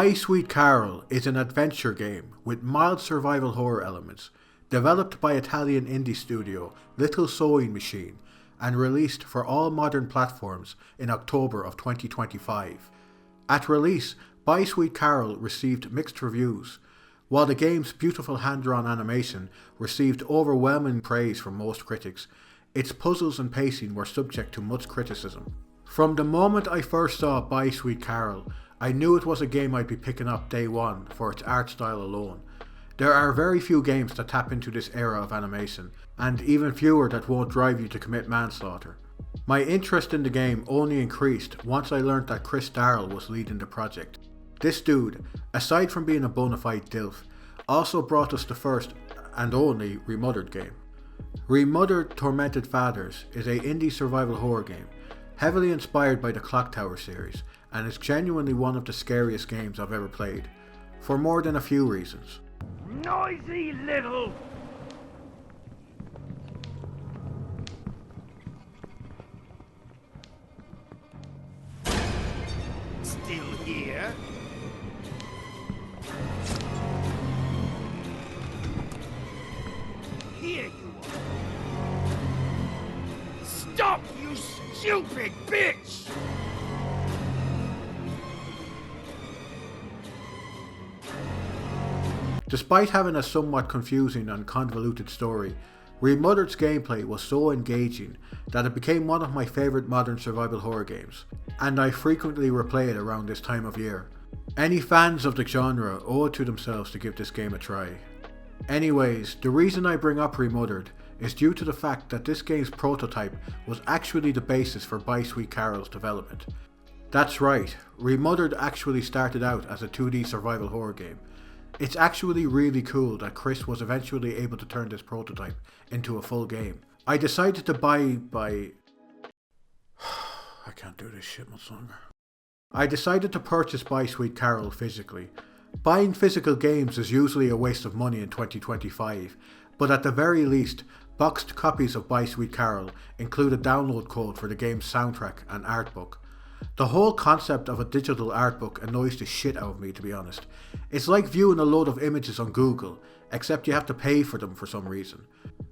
Bye Sweet Carole is an adventure game with mild survival horror elements, developed by Italian indie studio Little Sewing Machine and released for all modern platforms in October of 2025. At release, Bye Sweet Carole received mixed reviews, while the game's beautiful hand-drawn animation received overwhelming praise from most critics. Its puzzles and pacing were subject to much criticism. From the moment I first saw Bye Sweet Carole, I knew it was a game I'd be picking up day one for its art style alone. There are very few games that tap into this era of animation, and even fewer that won't drive you to commit manslaughter. My interest in the game only increased once I learnt that Chris Darrell was leading the project. This dude, aside from being a bona fide dilf, also brought us the first and only Remothered game. Remothered Tormented Fathers is a indie survival horror game, heavily inspired by the Clock Tower series, and is genuinely one of the scariest games I've ever played, for more than a few reasons. Noisy little... Still here? Here you are. Stop, you stupid bitch! Despite having a somewhat confusing and convoluted story, Remothered's gameplay was so engaging that it became one of my favourite modern survival horror games, and I frequently replay it around this time of year. Any fans of the genre owe it to themselves to give this game a try. Anyways, the reason I bring up Remothered is due to the fact that this game's prototype was actually the basis for Bye Sweet Carole's development. That's right, Remothered actually started out as a 2D survival horror game. It's actually really cool that Chris was eventually able to turn this prototype into a full game. I decided to I can't do this shit much longer. I decided to purchase Bye Sweet Carole physically. Buying physical games is usually a waste of money in 2025, but at the very least, boxed copies of Bye Sweet Carole include a download code for the game's soundtrack and art book. The whole concept of a digital art book annoys the shit out of me, to be honest. It's like viewing a load of images on Google, except you have to pay for them for some reason.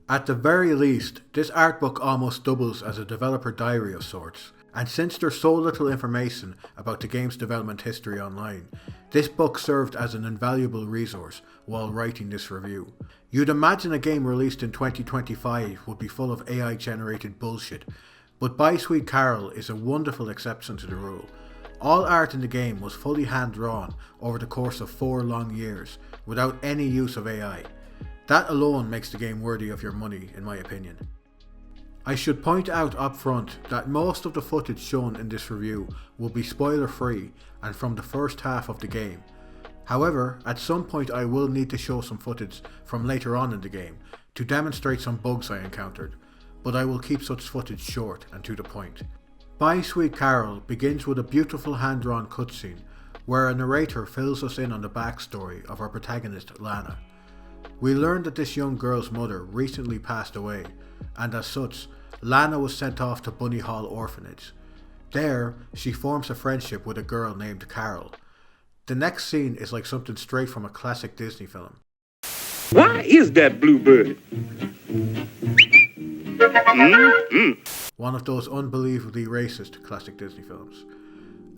At the very least, this art book almost doubles as a developer diary of sorts, and since there's so little information about the game's development history online, this book served as an invaluable resource while writing this review. You'd imagine a game released in 2025 would be full of AI generated bullshit, but Bye Sweet Carole is a wonderful exception to the rule. All art in the game was fully hand-drawn over the course of 4 long years, without any use of AI. That alone makes the game worthy of your money, in my opinion. I should point out up front that most of the footage shown in this review will be spoiler-free and from the first half of the game. However, at some point I will need to show some footage from later on in the game to demonstrate some bugs I encountered, but I will keep such footage short and to the point. Bye Sweet Carole begins with a beautiful hand-drawn cutscene where a narrator fills us in on the backstory of our protagonist Lana. We learn that this young girl's mother recently passed away, and as such, Lana was sent off to Bunny Hall Orphanage. There, she forms a friendship with a girl named Carole. The next scene is like something straight from a classic Disney film. Why is that bluebird? One of those unbelievably racist classic Disney films.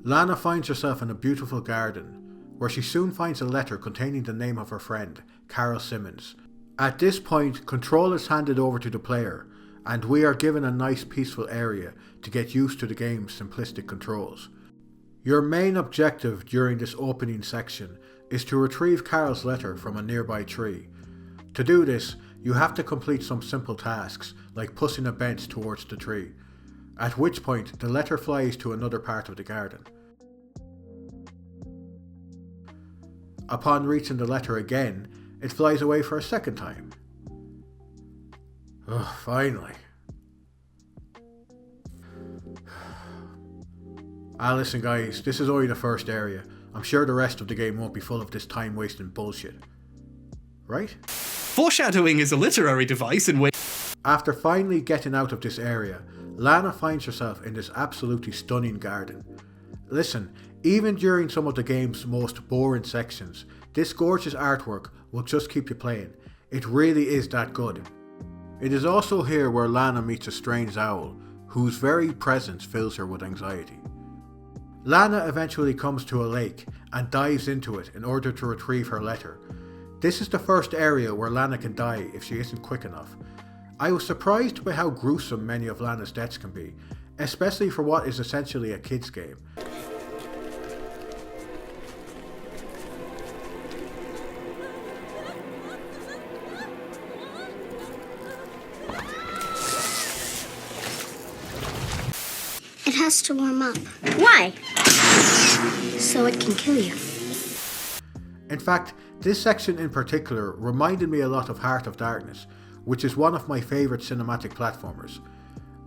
Lana finds herself in a beautiful garden, where she soon finds a letter containing the name of her friend, Carole Simmons. At this point, control is handed over to the player, and we are given a nice peaceful area to get used to the game's simplistic controls. Your main objective during this opening section is to retrieve Carole's letter from a nearby tree. To do this, you have to complete some simple tasks, like pushing a bench towards the tree, at which point the letter flies to another part of the garden. Upon reaching the letter again, it flies away for a second time. Ugh, finally. Listen guys, this is only the first area. I'm sure the rest of the game won't be full of this time-wasting bullshit. Right? Foreshadowing is a literary device in which... After finally getting out of this area, Lana finds herself in this absolutely stunning garden. Listen, even during some of the game's most boring sections, this gorgeous artwork will just keep you playing. It really is that good. It is also here where Lana meets a strange owl, whose very presence fills her with anxiety. Lana eventually comes to a lake and dives into it in order to retrieve her letter. This is the first area where Lana can die if she isn't quick enough. I was surprised by how gruesome many of Lana's deaths can be, especially for what is essentially a kids game. It has to warm up. Why? So it can kill you. In fact, this section in particular reminded me a lot of Heart of Darkness, which is one of my favourite cinematic platformers.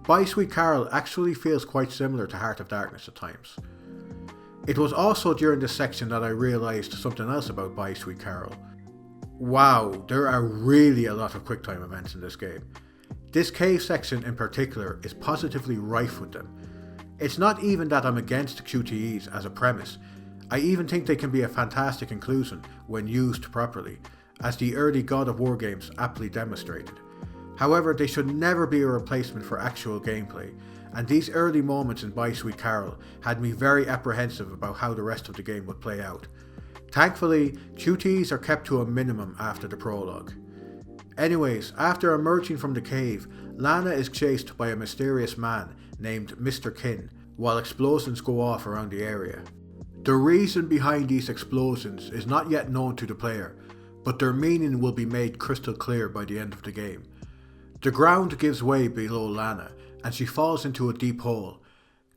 Bye Sweet Carole actually feels quite similar to Heart of Darkness at times. It was also during this section that I realised something else about Bye Sweet Carole. Wow, there are really a lot of QuickTime events in this game. This cave section in particular is positively rife with them. It's not even that I'm against QTEs as a premise. I even think they can be a fantastic inclusion when used properly, as the early God of War games aptly demonstrated. However, they should never be a replacement for actual gameplay, and these early moments in Bye Sweet Carole had me very apprehensive about how the rest of the game would play out. Thankfully, QTEs are kept to a minimum after the prologue. Anyways, after emerging from the cave, Lana is chased by a mysterious man named Mr. Kin, while explosions go off around the area. The reason behind these explosions is not yet known to the player, but their meaning will be made crystal clear by the end of the game. The ground gives way below Lana, and she falls into a deep hole.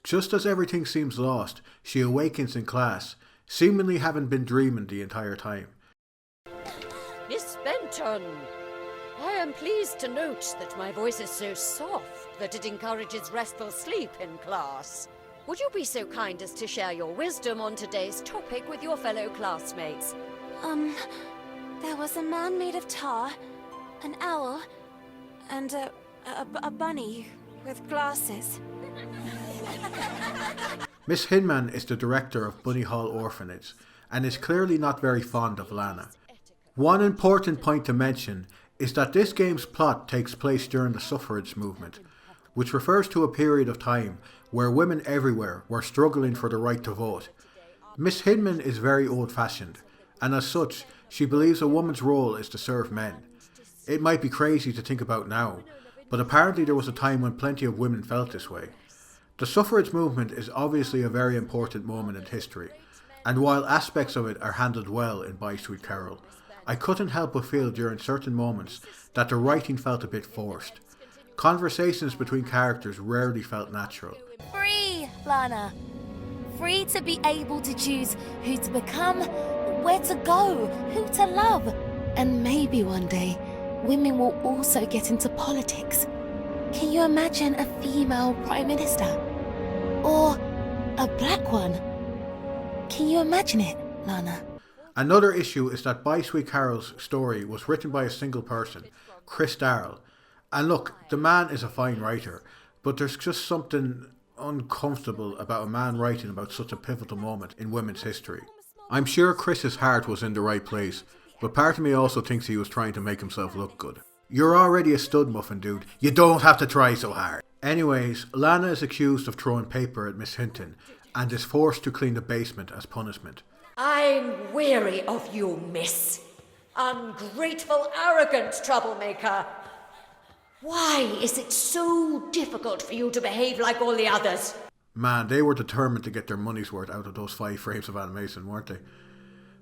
Just as everything seems lost, she awakens in class, seemingly having been dreaming the entire time. Miss Benton, I am pleased to note that my voice is so soft that it encourages restful sleep in class. Would you be so kind as to share your wisdom on today's topic with your fellow classmates? There was a man made of tar, an owl, and a bunny with glasses. Miss Hinman is the director of Bunny Hall Orphanage, and is clearly not very fond of Lana. One important point to mention is that this game's plot takes place during the suffrage movement, which refers to a period of time where women everywhere were struggling for the right to vote. Miss Hinman is very old-fashioned, and as such, she believes a woman's role is to serve men. It might be crazy to think about now, but apparently there was a time when plenty of women felt this way. The suffrage movement is obviously a very important moment in history, and while aspects of it are handled well in Bye Sweet Carole, I couldn't help but feel during certain moments that the writing felt a bit forced. Conversations between characters rarely felt natural. Free, Lana. Free to be able to choose who to become, where to go, who to love. And maybe one day, women will also get into politics. Can you imagine a female prime minister? Or a black one? Can you imagine it, Lana? Another issue is that Bye Sweet Carole's story was written by a single person, Chris Darrell. And look, the man is a fine writer, but there's just something uncomfortable about a man writing about such a pivotal moment in women's history. I'm sure Chris's heart was in the right place, but part of me also thinks he was trying to make himself look good. You're already a stud muffin, dude. You don't have to try so hard. Anyways, Lana is accused of throwing paper at Miss Hinton and is forced to clean the basement as punishment. I'm weary of you, miss. Ungrateful, arrogant troublemaker. Why is it so difficult for you to behave like all the others? Man, they were determined to get their money's worth out of those 5 frames of animation, weren't they?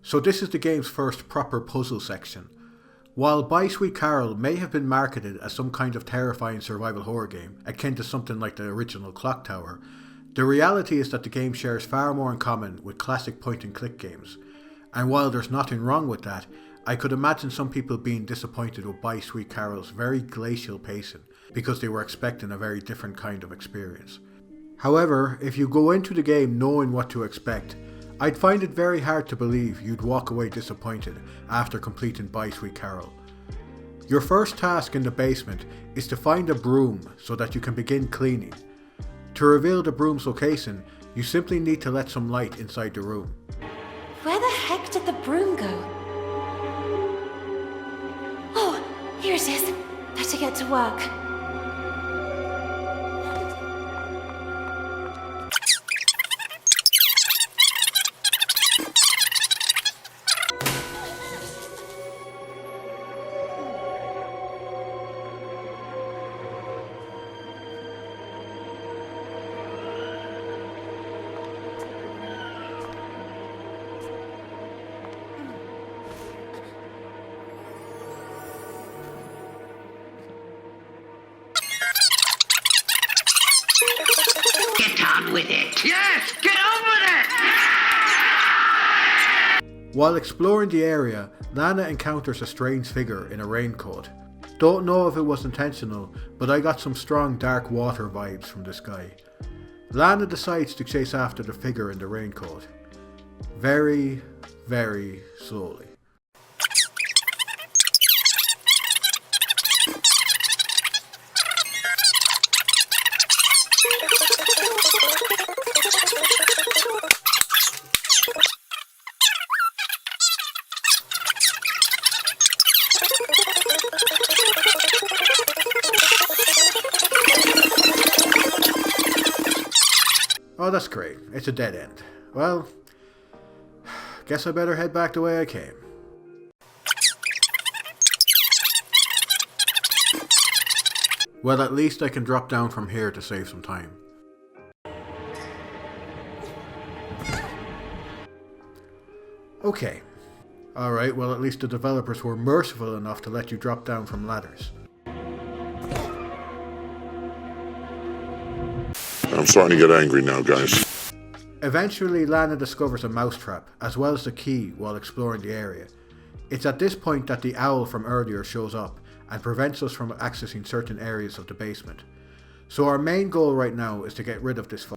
So this is the game's first proper puzzle section. While Bye Sweet Carole may have been marketed as some kind of terrifying survival horror game, akin to something like the original Clock Tower, the reality is that the game shares far more in common with classic point-and-click games. And while there's nothing wrong with that, I could imagine some people being disappointed with Bye Sweet Carole's very glacial pacing, because they were expecting a very different kind of experience. However, if you go into the game knowing what to expect, I'd find it very hard to believe you'd walk away disappointed after completing Bye Sweet Carole. Your first task in the basement is to find a broom so that you can begin cleaning. To reveal the broom's location, You simply need to let some light inside the room. Where the heck did the broom go? Oh, here it is. Better get to work. Get on with it. Yes, get on with it! While exploring the area, Lana encounters a strange figure in a raincoat. Don't know if it was intentional, but I got some strong dark water vibes from this guy. Lana decides to chase after the figure in the raincoat. Very, very slowly. Oh, that's great. It's a dead end. Well, guess I better head back the way I came. Well, at least I can drop down from here to save some time. Okay. Alright, well at least the developers were merciful enough to let you drop down from ladders. I'm starting to get angry now, guys. Eventually, Lana discovers a mousetrap, as well as the key while exploring the area. It's at this point that the owl from earlier shows up and prevents us from accessing certain areas of the basement. So our main goal right now is to get rid of this f***er.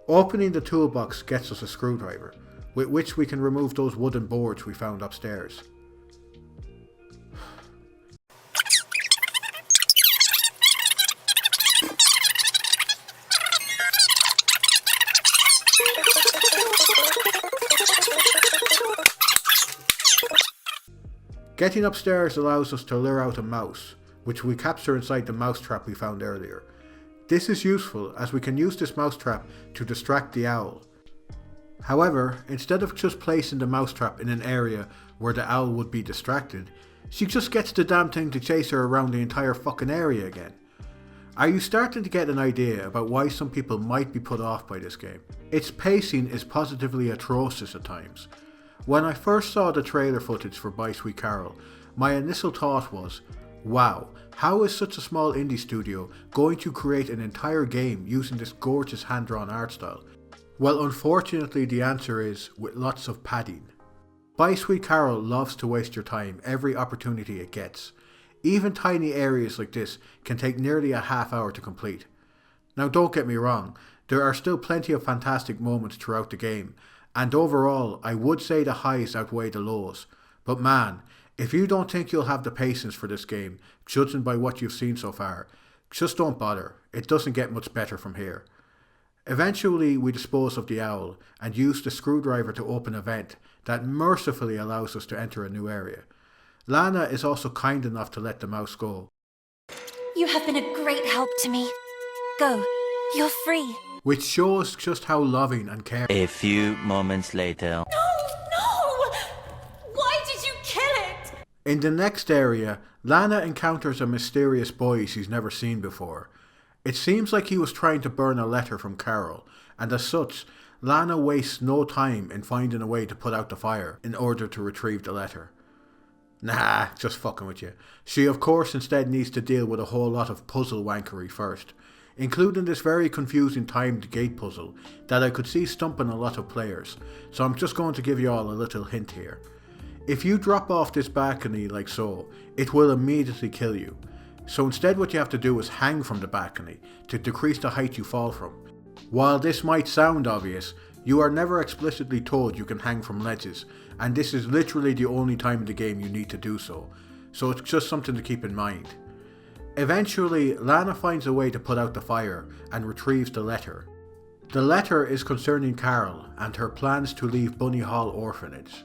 Opening the toolbox gets us a screwdriver, with which we can remove those wooden boards we found upstairs. Getting upstairs allows us to lure out a mouse, which we capture inside the mousetrap we found earlier. This is useful as we can use this mousetrap to distract the owl. However, instead of just placing the mousetrap in an area where the owl would be distracted, she just gets the damn thing to chase her around the entire fucking area again. Are you starting to get an idea about why some people might be put off by this game? Its pacing is positively atrocious at times. When I first saw the trailer footage for By Sweet Carole, my initial thought was, wow, how is such a small indie studio going to create an entire game using this gorgeous hand-drawn art style? Well, unfortunately the answer is with lots of padding. By Sweet Carole loves to waste your time every opportunity it gets. Even tiny areas like this can take nearly a half hour to complete. Now don't get me wrong, there are still plenty of fantastic moments throughout the game, and overall I would say the highs outweigh the lows. But man, if you don't think you'll have the patience for this game, judging by what you've seen so far, just don't bother, it doesn't get much better from here. Eventually we dispose of the owl and use the screwdriver to open a vent that mercifully allows us to enter a new area. Lana is also kind enough to let the mouse go. You have been a great help to me. Go, you're free. Which shows just how loving and caring. A few moments later. No! Why did you kill it? In the next area, Lana encounters a mysterious boy she's never seen before. It seems like he was trying to burn a letter from Carole, and as such, Lana wastes no time in finding a way to put out the fire in order to retrieve the letter. Nah, just fucking with you. She of course instead needs to deal with a whole lot of puzzle wankery first, including this very confusing timed gate puzzle that I could see stumping a lot of players, so I'm just going to give you all a little hint here. If you drop off this balcony like so, it will immediately kill you. So instead what you have to do is hang from the balcony to decrease the height you fall from. While this might sound obvious, you are never explicitly told you can hang from ledges, and this is literally the only time in the game you need to do so it's just something to keep in mind. Eventually, Lana finds a way to put out the fire and retrieves the letter. The letter is concerning Carole and her plans to leave Bunny Hall Orphanage.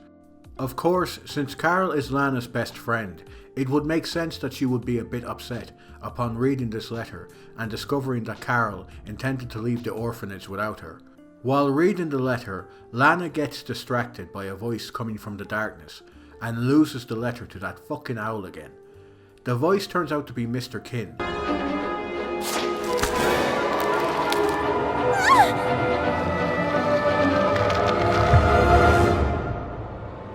Of course, since Carole is Lana's best friend, it would make sense that she would be a bit upset upon reading this letter and discovering that Carole intended to leave the orphanage without her. While reading the letter, Lana gets distracted by a voice coming from the darkness and loses the letter to that fucking owl again. The voice turns out to be Mr. Kin.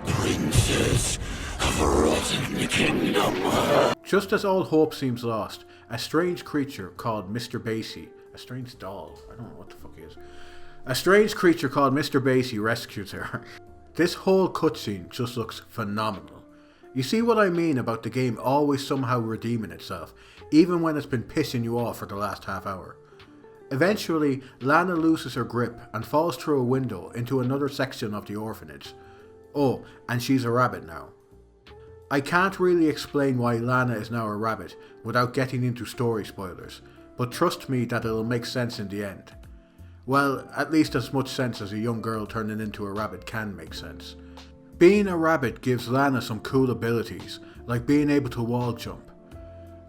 Princes of a rotten kingdom. Just as all hope seems lost, a strange creature called Mr. Basie, a strange doll, I don't know what the fuck he is. A strange creature called Mr. Basie rescues her. This whole cutscene just looks phenomenal. You see what I mean about the game always somehow redeeming itself, even when it's been pissing you off for the last half hour. Eventually, Lana loses her grip and falls through a window into another section of the orphanage. Oh, and she's a rabbit now. I can't really explain why Lana is now a rabbit without getting into story spoilers, but trust me that it'll make sense in the end. Well, at least as much sense as a young girl turning into a rabbit can make sense. Being a rabbit gives Lana some cool abilities, like being able to wall jump.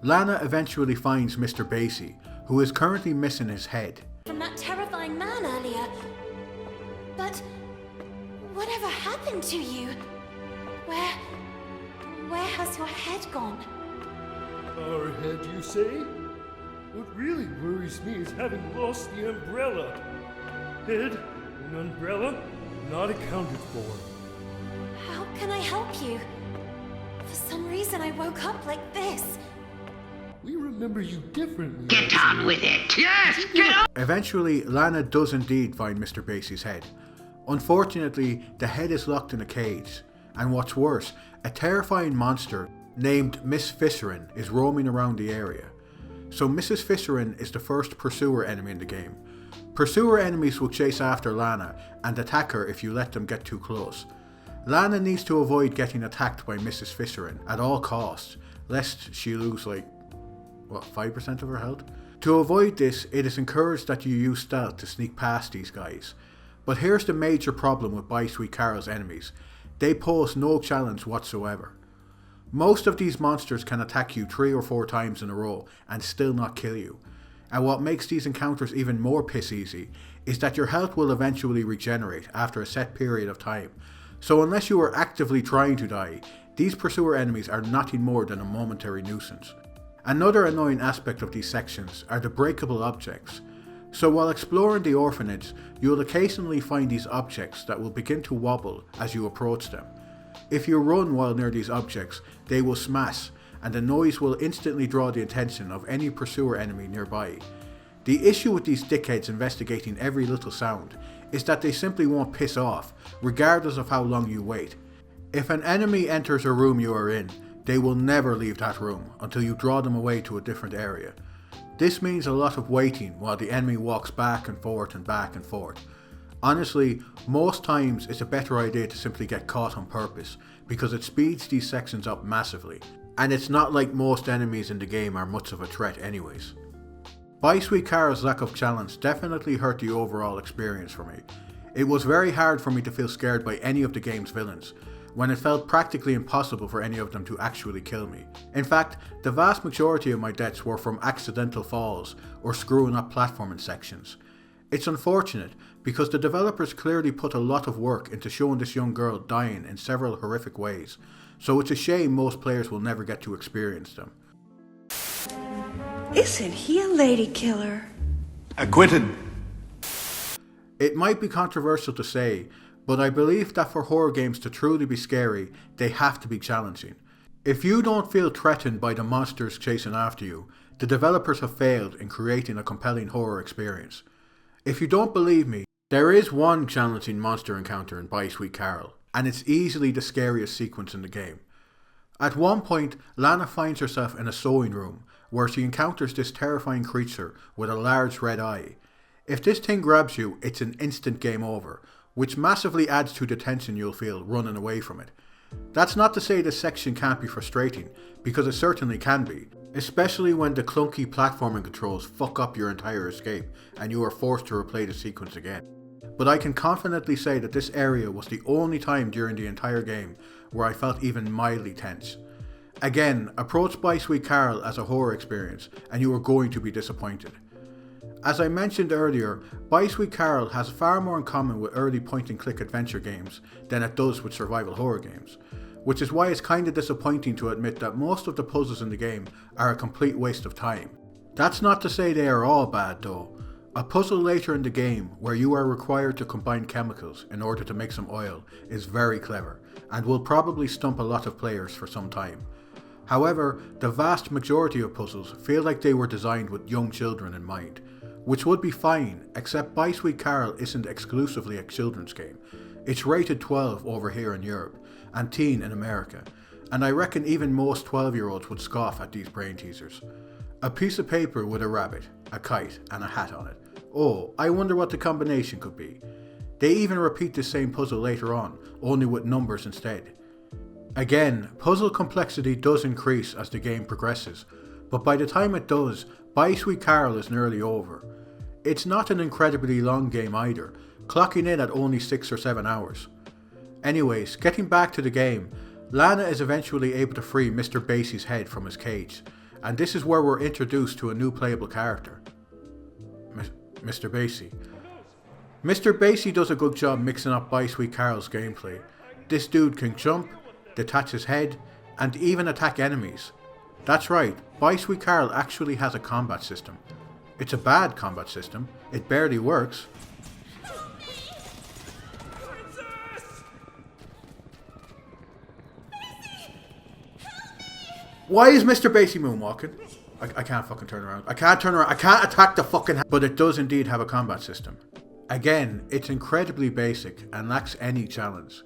Lana eventually finds Mr. Basie, who is currently missing his head. From that terrifying man earlier. But whatever happened to you? Where has your head gone? Our head, you say? What really worries me is having lost the umbrella. Head and umbrella not accounted for. How can I help you? For some reason I woke up like this. We remember you differently. Get on with it. Yes, get on! Eventually, Lana does indeed find Mr. Basie's head. Unfortunately, the head is locked in a cage, and what's worse, a terrifying monster named Miss Fisherin is roaming around the area. So Mrs. Fisherin is the first pursuer enemy in the game. Pursuer enemies will chase after Lana and attack her if you let them get too close. Lana needs to avoid getting attacked by Mrs. Fisherin at all costs, lest she lose 5% of her health? To avoid this, it is encouraged that you use stealth to sneak past these guys. But here's the major problem with Bye Sweet Carole's enemies. They pose no challenge whatsoever. Most of these monsters can attack you 3 or 4 times in a row and still not kill you. And what makes these encounters even more piss easy is that your health will eventually regenerate after a set period of time. So unless you are actively trying to die, these pursuer enemies are nothing more than a momentary nuisance. Another annoying aspect of these sections are the breakable objects. So while exploring the orphanage, you will occasionally find these objects that will begin to wobble as you approach them. If you run while near these objects, they will smash, and the noise will instantly draw the attention of any pursuer enemy nearby. The issue with these dickheads investigating every little sound is that they simply won't piss off, regardless of how long you wait. If an enemy enters a room you are in, they will never leave that room until you draw them away to a different area. This means a lot of waiting while the enemy walks back and forth and back and forth. Honestly, most times it's a better idea to simply get caught on purpose, because it speeds these sections up massively, and it's not like most enemies in the game are much of a threat anyways. Bye Sweet Carole's lack of challenge definitely hurt the overall experience for me. It was very hard for me to feel scared by any of the game's villains, when it felt practically impossible for any of them to actually kill me. In fact, the vast majority of my deaths were from accidental falls or screwing up platforming sections. It's unfortunate because the developers clearly put a lot of work into showing this young girl dying in several horrific ways, so it's a shame most players will never get to experience them. Isn't he a lady killer? Acquitted. It might be controversial to say, but I believe that for horror games to truly be scary, they have to be challenging. If you don't feel threatened by the monsters chasing after you, the developers have failed in creating a compelling horror experience. If you don't believe me, there is one challenging monster encounter in Bye Sweet Carole, and it's easily the scariest sequence in the game. At one point, Lana finds herself in a sewing room, where she encounters this terrifying creature with a large red eye. If this thing grabs you, it's an instant game over, which massively adds to the tension you'll feel running away from it. That's not to say this section can't be frustrating, because it certainly can be, especially when the clunky platforming controls fuck up your entire escape and you are forced to replay the sequence again. But I can confidently say that this area was the only time during the entire game where I felt even mildly tense. Again, approach By Sweet Carole as a horror experience and you are going to be disappointed. As I mentioned earlier, By Sweet Carole has far more in common with early point-and-click adventure games than it does with survival horror games, which is why it's kinda disappointing to admit that most of the puzzles in the game are a complete waste of time. That's not to say they are all bad though. A puzzle later in the game where you are required to combine chemicals in order to make some oil is very clever and will probably stump a lot of players for some time. However, the vast majority of puzzles feel like they were designed with young children in mind, which would be fine, except By Sweet Carole isn't exclusively a children's game. It's rated 12 over here in Europe, and teen in America, and I reckon even most 12-year-olds would scoff at these brain teasers. A piece of paper with a rabbit, a kite, and a hat on it. Oh, I wonder what the combination could be. They even repeat the same puzzle later on, only with numbers instead. Again, puzzle complexity does increase as the game progresses, but by the time it does, By Sweet Carole is nearly over. It's not an incredibly long game either, clocking in at only 6 or 7 hours. Anyways, getting back to the game, Lana is eventually able to free Mr. Basie's head from his cage, and this is where we're introduced to a new playable character. Mr. Basie. Mr. Basie does a good job mixing up By Sweet Carole's gameplay. This dude can jump, detach his head, and even attack enemies. That's right, By Sweet Carole actually has a combat system. It's a bad combat system, it barely works. Why is Mr. Basie moonwalking? I can't fucking turn around. I can't turn around. I can't attack the fucking... But it does indeed have a combat system. Again, it's incredibly basic and lacks any challenge.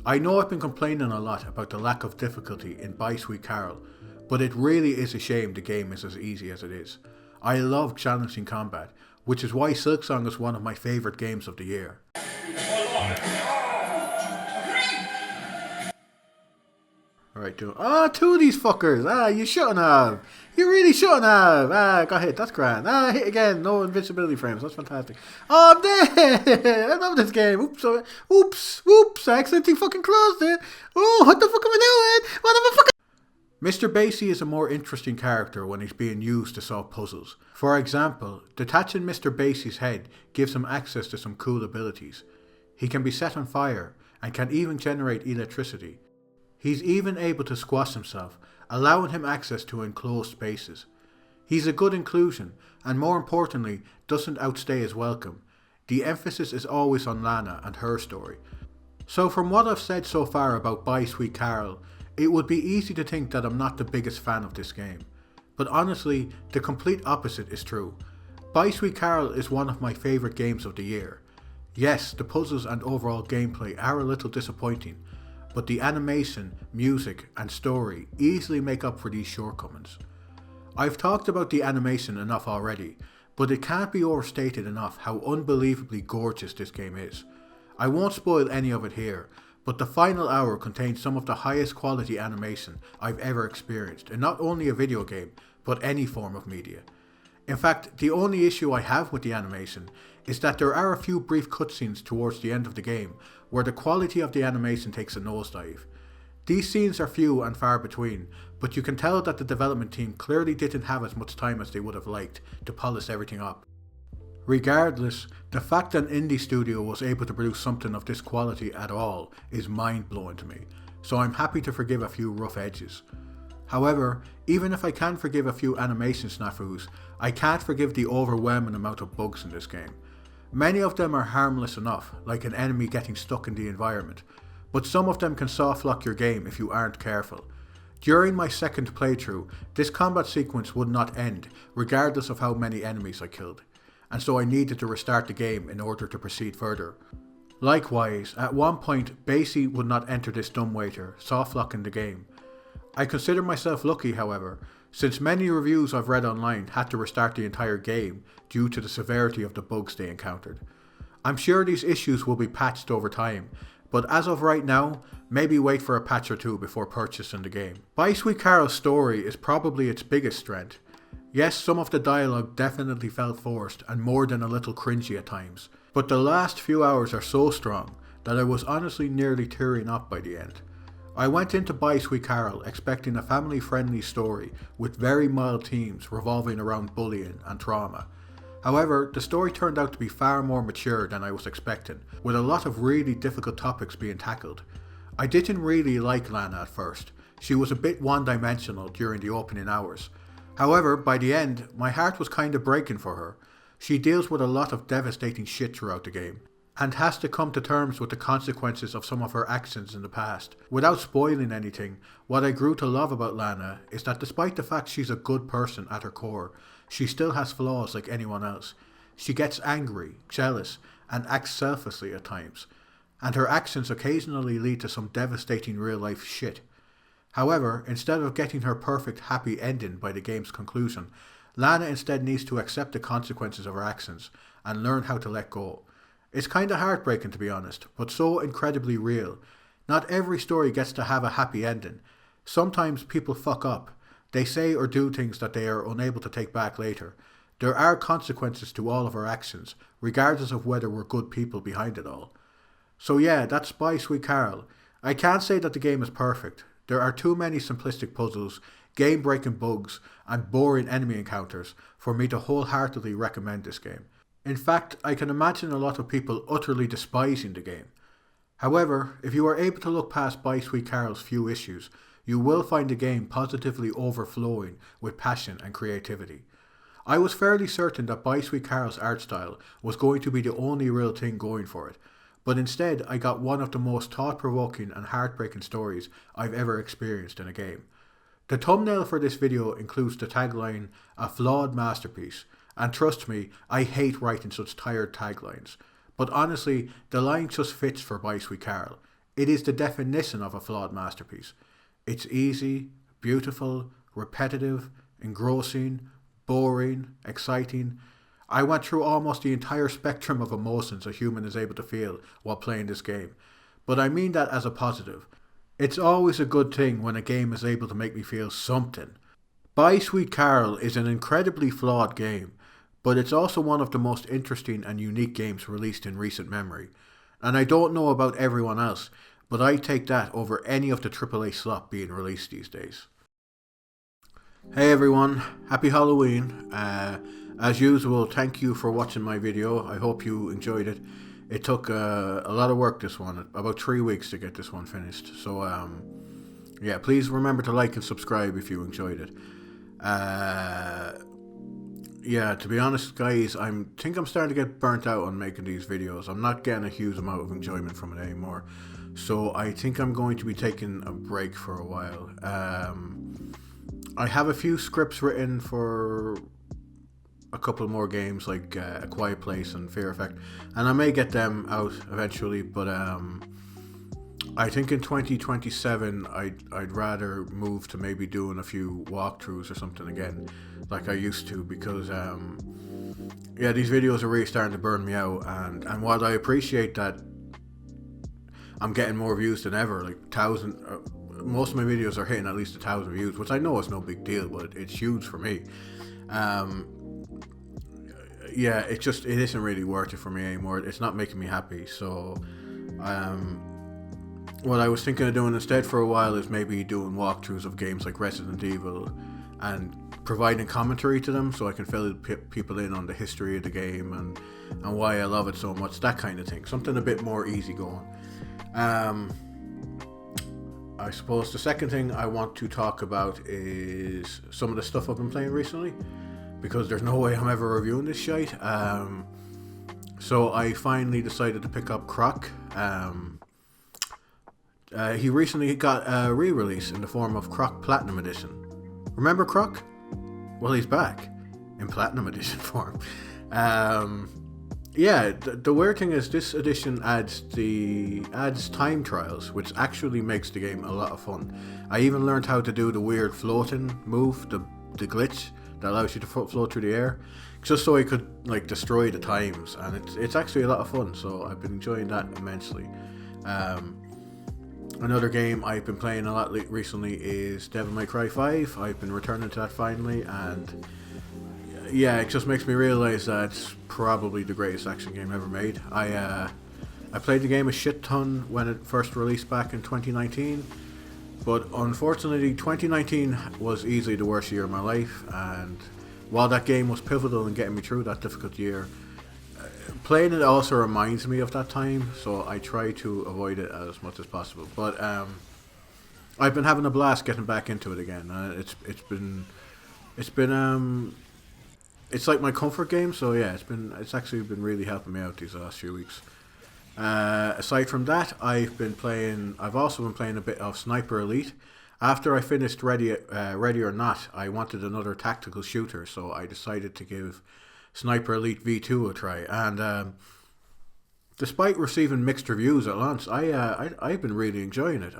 I know I've been complaining a lot about the lack of difficulty in By Sweet Carole, but it really is a shame the game is as easy as it is. I love challenging combat, which is why Silksong is one of my favourite games of the year. Alright, two of these fuckers. You shouldn't have. You really shouldn't have. Got hit. That's grand. Hit again. No invincibility frames. That's fantastic. Oh, I'm dead. I love this game. Oops. I accidentally fucking closed it. Oh, what the fuck am I doing? What am I fucking... Mr. Basie is a more interesting character when he's being used to solve puzzles. For example, detaching Mr. Basie's head gives him access to some cool abilities. He can be set on fire and can even generate electricity. He's even able to squash himself, allowing him access to enclosed spaces. He's a good inclusion, and more importantly, doesn't outstay his welcome. The emphasis is always on Lana and her story. So from what I've said so far about By Sweet Carole, it would be easy to think that I'm not the biggest fan of this game. But honestly, the complete opposite is true. By Sweet Carole is one of my favourite games of the year. Yes, the puzzles and overall gameplay are a little disappointing, but the animation, music and story easily make up for these shortcomings. I've talked about the animation enough already, but it can't be overstated enough how unbelievably gorgeous this game is. I won't spoil any of it here, but the final hour contains some of the highest quality animation I've ever experienced in not only a video game, but any form of media. In fact, the only issue I have with the animation is that there are a few brief cutscenes towards the end of the game where the quality of the animation takes a nosedive. These scenes are few and far between, but you can tell that the development team clearly didn't have as much time as they would have liked to polish everything up. Regardless, the fact that an indie studio was able to produce something of this quality at all is mind-blowing to me, so I'm happy to forgive a few rough edges. However, even if I can forgive a few animation snafus, I can't forgive the overwhelming amount of bugs in this game. Many of them are harmless enough, like an enemy getting stuck in the environment, but some of them can soft-lock your game if you aren't careful. During my second playthrough, this combat sequence would not end, regardless of how many enemies I killed, and so I needed to restart the game in order to proceed further. Likewise, at one point, Basie would not enter this dumbwaiter, soft-locking the game. I consider myself lucky, however, since many reviews I've read online had to restart the entire game due to the severity of the bugs they encountered. I'm sure these issues will be patched over time, but as of right now, maybe wait for a patch or two before purchasing the game. Buy Sweet Carole's story is probably its biggest strength. Yes, some of the dialogue definitely felt forced and more than a little cringy at times, but the last few hours are so strong that I was honestly nearly tearing up by the end. I went into Buy Sweet Carole expecting a family-friendly story with very mild themes revolving around bullying and trauma. However, the story turned out to be far more mature than I was expecting, with a lot of really difficult topics being tackled. I didn't really like Lana at first. She was a bit one-dimensional during the opening hours. However, by the end, my heart was kinda breaking for her. She deals with a lot of devastating shit throughout the game, and has to come to terms with the consequences of some of her actions in the past. Without spoiling anything, what I grew to love about Lana is that despite the fact she's a good person at her core, she still has flaws like anyone else. She gets angry, jealous, and acts selflessly at times, and her actions occasionally lead to some devastating real-life shit. However, instead of getting her perfect happy ending by the game's conclusion, Lana instead needs to accept the consequences of her actions and learn how to let go. It's kinda heartbreaking to be honest, but so incredibly real. Not every story gets to have a happy ending. Sometimes people fuck up. They say or do things that they are unable to take back later. There are consequences to all of our actions, regardless of whether we're good people behind it all. So yeah, that's Buy Sweet Carole. I can't say that the game is perfect. There are too many simplistic puzzles, game-breaking bugs, and boring enemy encounters for me to wholeheartedly recommend this game. In fact, I can imagine a lot of people utterly despising the game. However, if you are able to look past Buy Sweet Carole's few issues, you will find the game positively overflowing with passion and creativity. I was fairly certain that Buy Sweet Carole's art style was going to be the only real thing going for it, but instead I got one of the most thought-provoking and heartbreaking stories I've ever experienced in a game. The thumbnail for this video includes the tagline, "A flawed masterpiece," and trust me, I hate writing such tired taglines. But honestly, the line just fits for Buy Sweet Carole. It is the definition of a flawed masterpiece. It's easy, beautiful, repetitive, engrossing, boring, exciting. I went through almost the entire spectrum of emotions a human is able to feel while playing this game. But I mean that as a positive. It's always a good thing when a game is able to make me feel something. Buy Sweet Carole is an incredibly flawed game, but it's also one of the most interesting and unique games released in recent memory. And I don't know about everyone else, but I take that over any of the AAA slop being released these days. Hey everyone, happy Halloween. As usual, thank you for watching my video. I hope you enjoyed it. It took a lot of work, this one, about 3 weeks to get this one finished. So yeah, please remember to like and subscribe if you enjoyed it. Yeah, to be honest guys, I think I'm starting to get burnt out on making these videos. I'm not getting a huge amount of enjoyment from it anymore. So I think I'm going to be taking a break for a while. I have a few scripts written for a couple more games like A Quiet Place and Fear Effect, and I may get them out eventually, but I think in 2027 I'd rather move to maybe doing a few walkthroughs or something again like I used to, because yeah, these videos are really starting to burn me out, and while I appreciate that I'm getting more views than ever, like most of my videos are hitting at least 1,000 views, which I know is no big deal, but it's huge for me. Yeah, it isn't really worth it for me anymore. It's not making me happy. So what I was thinking of doing instead for a while is maybe doing walkthroughs of games like Resident Evil and providing commentary to them, so I can fill people in on the history of the game and why I love it so much, that kind of thing. Something a bit more easygoing. I suppose the second thing I want to talk about is some of the stuff I've been playing recently, because there's no way I'm ever reviewing this shite. So I finally decided to pick up Croc. He recently got a re-release in the form of Croc Platinum Edition. Remember Croc? Well, he's back in Platinum Edition form. Yeah, the weird thing is this edition adds time trials, which actually makes the game a lot of fun. I even learned how to do the weird floating move, the glitch that allows you to float through the air, just so I could like destroy the times, and it's actually a lot of fun. So I've been enjoying that immensely. Another game I've been playing a lot recently is Devil May Cry 5. I've been returning to that finally, and yeah, it just makes me realise that it's probably the greatest action game ever made. I played the game a shit ton when it first released back in 2019, but unfortunately 2019 was easily the worst year of my life, and while that game was pivotal in getting me through that difficult year, playing it also reminds me of that time, so I try to avoid it as much as possible. But I've been having a blast getting back into it again. It's like my comfort game, so yeah, it's actually been really helping me out these last few weeks. Aside from that, I've also been playing a bit of Sniper Elite. After I finished Ready or Not, I wanted another tactical shooter, so I decided to give Sniper Elite V2 a try. And despite receiving mixed reviews at launch, I've been really enjoying it.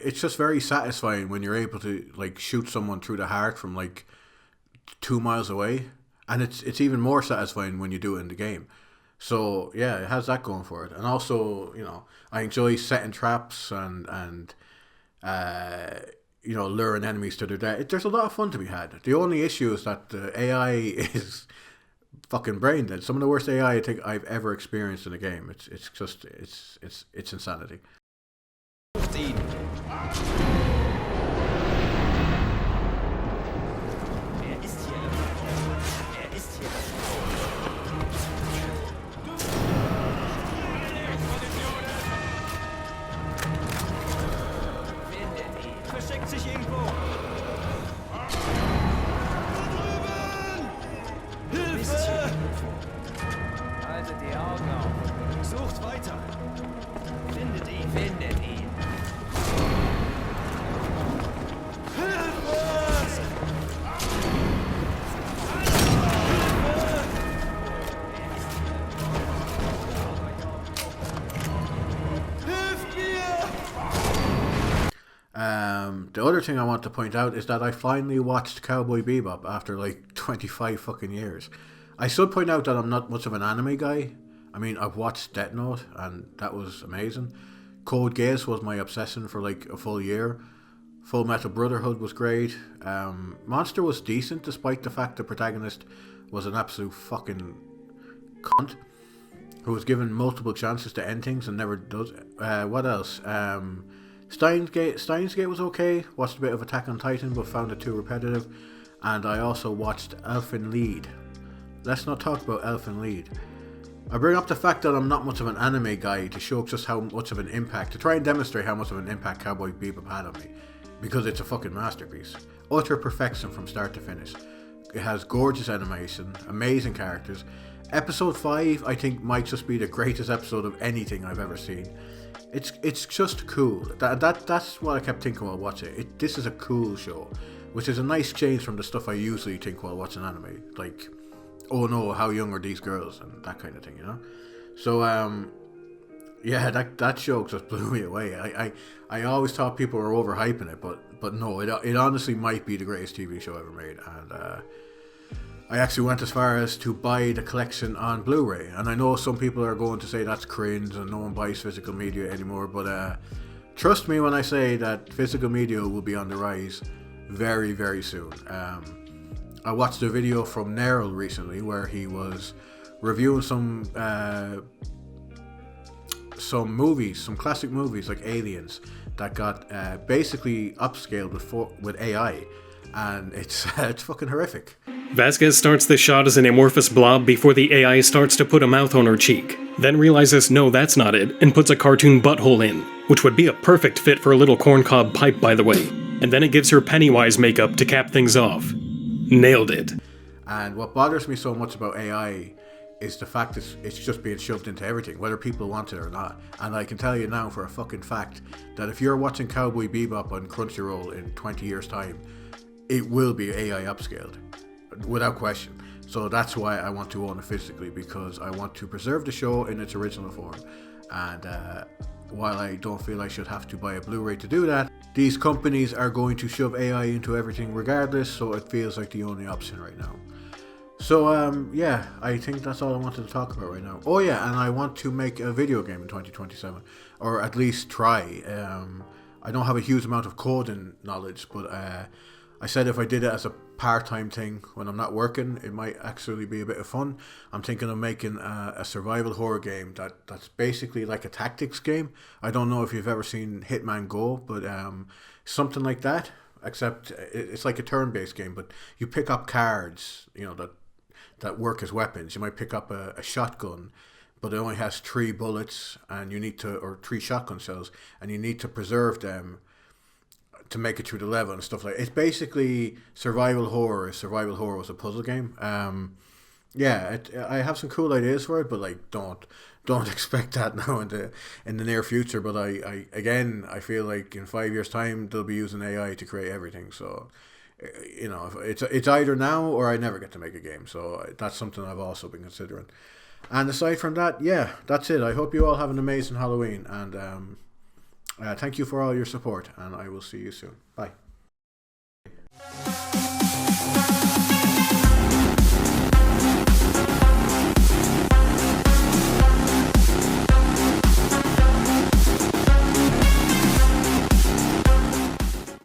It's just very satisfying when you're able to like shoot someone through the heart from like 2 miles away, and it's even more satisfying when you do it in the game. So yeah, it has that going for it. And also, you know, I enjoy setting traps and luring enemies to their death. There's a lot of fun to be had. The only issue is that the AI is fucking brain dead. Some of the worst AI I think I've ever experienced in a game. It's insanity. The other thing I want to point out is that I finally watched Cowboy Bebop after like 25 fucking years. I should point out that I'm not much of an anime guy. I mean, I've watched Death Note, and that was amazing. Code Geass was my obsession for like a full year. Full Metal Brotherhood was great. Monster was decent, despite the fact the protagonist was an absolute fucking cunt who was given multiple chances to end things and never does. What else? Steins Gate was okay. Watched a bit of Attack on Titan, but found it too repetitive. And I also watched Elfen Lied. Let's not talk about Elfen Lied. I bring up the fact that I'm not much of an anime guy to show just how much of an impact, to try and demonstrate how much of an impact Cowboy Bebop had on me. Because it's a fucking masterpiece. Utter perfection from start to finish. It has gorgeous animation, amazing characters. Episode 5, I think, might just be the greatest episode of anything I've ever seen. It's just cool. That's what I kept thinking while watching it. This is a cool show, which is a nice change from the stuff I usually think while watching anime. Like, oh no, how young are these girls, and that kind of thing, you know? So, yeah, that show just blew me away. I always thought people were overhyping it, but no, it honestly might be the greatest TV show ever made, and I actually went as far as to buy the collection on Blu-ray. And I know some people are going to say that's cringe and no one buys physical media anymore, but trust me when I say that physical media will be on the rise very, very soon. I watched a video from Carole recently where he was reviewing some movies, some classic movies like Aliens that got basically upscaled with AI, and it's fucking horrific. Vasquez starts the shot as an amorphous blob before the AI starts to put a mouth on her cheek, then realizes no, that's not it, and puts a cartoon butthole in, which would be a perfect fit for a little corncob pipe, by the way, and then it gives her Pennywise makeup to cap things off. Nailed it. And what bothers me so much about AI is the fact that it's just being shoved into everything, whether people want it or not. And I can tell you now for a fucking fact that if you're watching Cowboy Bebop on Crunchyroll in 20 years time, it will be AI upscaled, without question. So that's why I want to own it physically, because I want to preserve the show in its original form. And while I don't feel I should have to buy a Blu-ray to do that, these companies are going to shove AI into everything regardless, so it feels like the only option right now. So yeah, I think that's all I wanted to talk about right now. Oh yeah, and I want to make a video game in 2027, or at least try. I don't have a huge amount of coding knowledge, but I said if I did it as a part-time thing when I'm not working, it might actually be a bit of fun. I'm thinking of making a survival horror game that's basically like a tactics game. I don't know if you've ever seen Hitman Go, but something like that, except it's like a turn-based game, but you pick up cards, that work as weapons. You might pick up a shotgun, but it only has 3 bullets, and you need to, or 3 shotgun shells, and you need to preserve them to make it through the level and stuff like that. It's basically survival horror. Survival horror was a puzzle game. Yeah, I have some cool ideas for it, but like don't expect that now in the near future. But I feel like in 5 years' time they'll be using AI to create everything. So it's either now or I never get to make a game. So that's something I've also been considering. And aside from that, yeah, that's it. I hope you all have an amazing Halloween, and thank you for all your support, and I will see you soon. Bye.